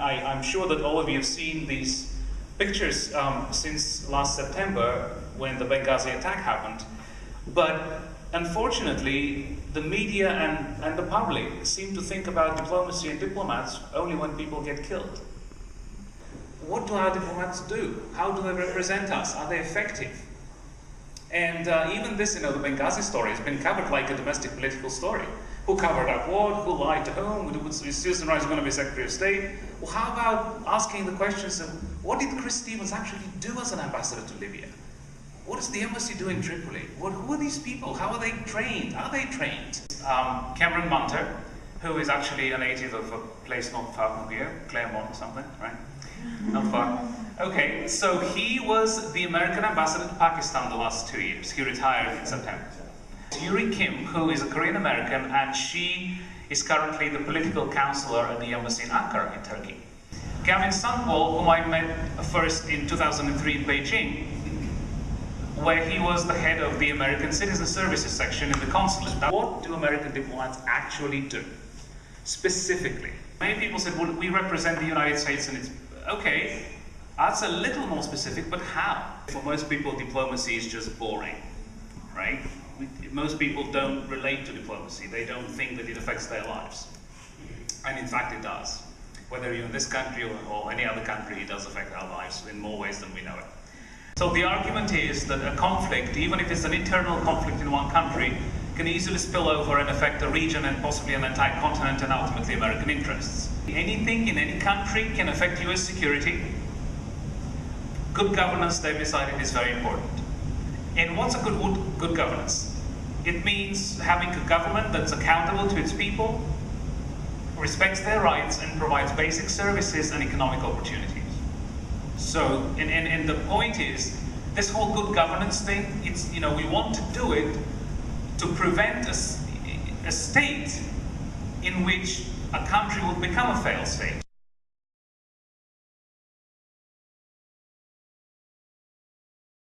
I'm sure that all of you have seen these pictures since last September when the Benghazi attack happened. But unfortunately, the media and the public seem to think about diplomacy and diplomats only when people get killed. What do our diplomats do? How do they represent us? Are they effective? And even this, the Benghazi story has been covered like a domestic political story. Who covered up what? Who lied to whom? Is Susan Rice going to be Secretary of State? Well, how about asking the questions of what did Chris Stevens actually do as an ambassador to Libya? What does the embassy do in Tripoli? Who are these people? How are they trained? Are they trained? Cameron Munter, who is actually a native of a place not far from here, Claremont or something, right? Not far. Okay, so he was the American ambassador to Pakistan the last 2 years. He retired in September. Yuri Kim, who is a Korean American, and she is currently the political counselor at the embassy in Ankara in Turkey. Gavin Sandwall, whom I met first in 2003 in Beijing, where he was the head of the American Citizen Services section in the consulate. Now, what do American diplomats actually do, specifically? Many people said, well, we represent the United States, and it's okay. That's a little more specific, but how? For most people, diplomacy is just boring, right? Most people don't relate to diplomacy. They don't think that it affects their lives. And in fact, it does. Whether you're in this country or any other country, it does affect our lives in more ways than we know it. So the argument is that a conflict, even if it's an internal conflict in one country, can easily spill over and affect a region and possibly an entire continent and ultimately American interests. Anything in any country can affect US security. Good governance, they've decided, is very important. And what's a good governance? It means having a government that's accountable to its people, respects their rights, and provides basic services and economic opportunities. So, and the point is, this whole good governance thing, it's, we want to do it to prevent a state in which a country would become a failed state.